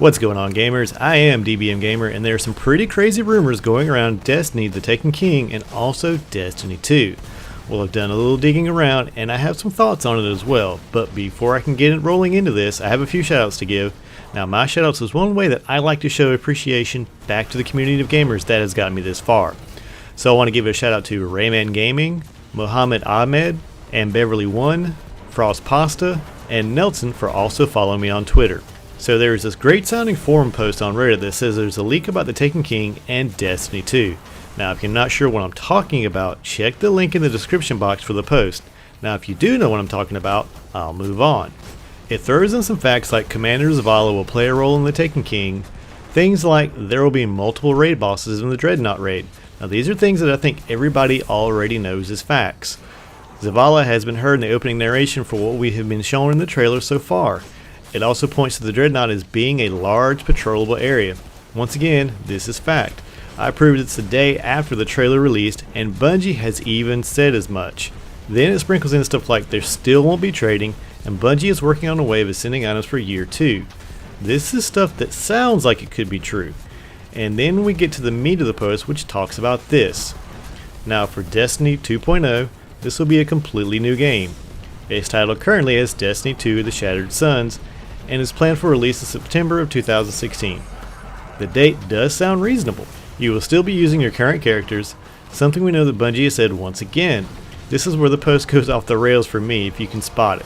What's going on, gamers? I am DBM Gamer, and there are some pretty crazy rumors going around Destiny the Taken King and also Destiny 2. Well, I've done a little digging around and I have some thoughts on it as well, but before I can get it rolling into this, I have a few shoutouts to give. Now, my shoutouts is one way that I like to show appreciation back to the community of gamers that has gotten me this far. So I want to give a shout out to Rayman Gaming, Mohammed Ahmed, and Beverly One, Frost Pasta, and Nelson for also following me on Twitter. So there's this great sounding forum post on Reddit that says there's a leak about the Taken King and Destiny 2. Now, if you're not sure what I'm talking about, check the link in the description box for the post. Now, if you do know what I'm talking about, I'll move on. It throws in some facts like Commander Zavala will play a role in the Taken King, things like there will be multiple raid bosses in the Dreadnought raid. Now, these are things that I think everybody already knows as facts. Zavala has been heard in the opening narration for what we have been shown in the trailer so far. It also points to the Dreadnought as being a large patrollable area. Once again, this is fact. I proved it's the day after the trailer released, and Bungie has even said as much. Then it sprinkles in stuff like there still won't be trading, and Bungie is working on a way of ascending items for year 2. This is stuff that sounds like it could be true. And then we get to the meat of the post, which talks about this. Now, for Destiny 2.0, this will be a completely new game. It's titled currently as Destiny 2 The Shattered Suns, and is planned for release in September of 2016. The date does sound reasonable. You will still be using your current characters, something we know that Bungie has said once again. This is where the post goes off the rails for me if you can spot it.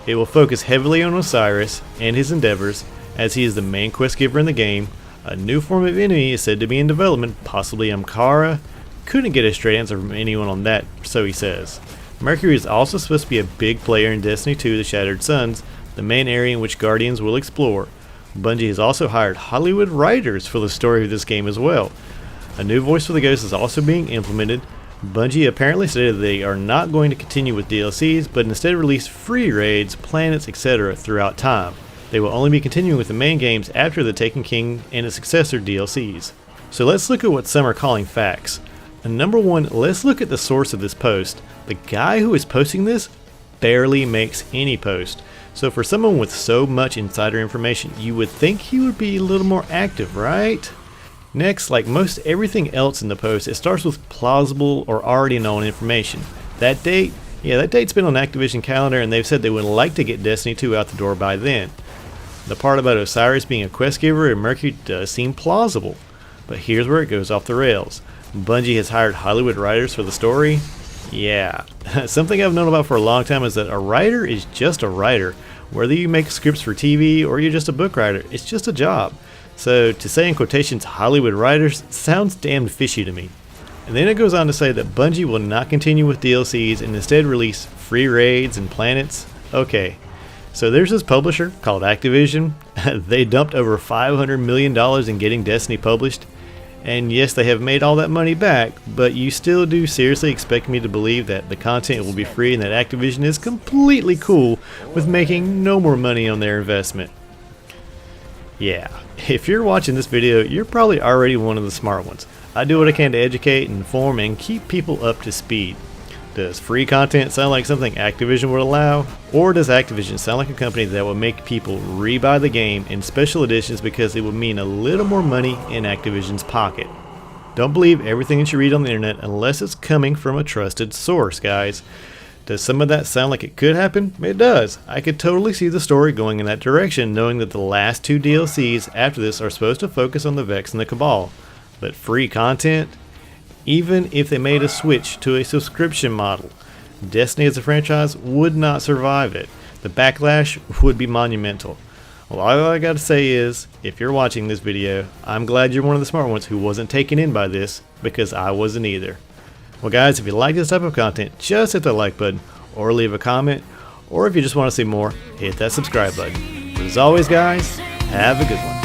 It will focus heavily on Osiris and his endeavors, as he is the main quest giver in the game. A new form of enemy is said to be in development, possibly Amkara. Couldn't get a straight answer from anyone on that, so he says. Mercury is also supposed to be a big player in Destiny 2 The Shattered Suns, the main area in which Guardians will explore. Bungie has also hired Hollywood writers for the story of this game as well. A new voice for the Ghost is also being implemented. Bungie apparently stated they are not going to continue with DLCs, but instead release free raids, planets, etc. throughout time. They will only be continuing with the main games after the Taken King and its successor DLCs. So let's look at what some are calling facts. And number one, let's look at the source of this post. The guy who is posting this barely makes any post. So for someone with so much insider information, you would think he would be a little more active, right? Next, like most everything else in the post, it starts with plausible or already known information. That date? Yeah, that date's been on Activision calendar, and they've said they would like to get Destiny 2 out the door by then. The part about Osiris being a quest giver and Mercury does seem plausible. But here's where it goes off the rails. Bungie has hired Hollywood writers for the story. Yeah, something I've known about for a long time is that a writer is just a writer. Whether you make scripts for TV or you're just a book writer, it's just a job. So to say in quotations Hollywood writers sounds damned fishy to me. And then it goes on to say that Bungie will not continue with DLCs and instead release free raids and planets. Okay, so there's this publisher called Activision. They dumped over $500 million in getting Destiny published. And yes, they have made all that money back, but you still do seriously expect me to believe that the content will be free and that Activision is completely cool with making no more money on their investment. Yeah, if you're watching this video, you're probably already one of the smart ones. I do what I can to educate, inform, and keep people up to speed. Does free content sound like something Activision would allow? Or does Activision sound like a company that would make people rebuy the game in special editions because it would mean a little more money in Activision's pocket? Don't believe everything that you read on the internet unless it's coming from a trusted source, guys. Does some of that sound like it could happen? It does. I could totally see the story going in that direction, knowing that the last 2 DLCs after this are supposed to focus on the Vex and the Cabal. But free content? Even if they made a switch to a subscription model, Destiny as a franchise would not survive it. The backlash would be monumental. Well, all I gotta say is, if you're watching this video, I'm glad you're one of the smart ones who wasn't taken in by this, because I wasn't either. Well guys, if you like this type of content, just hit that like button, or leave a comment, or if you just want to see more, hit that subscribe button. But as always guys, have a good one.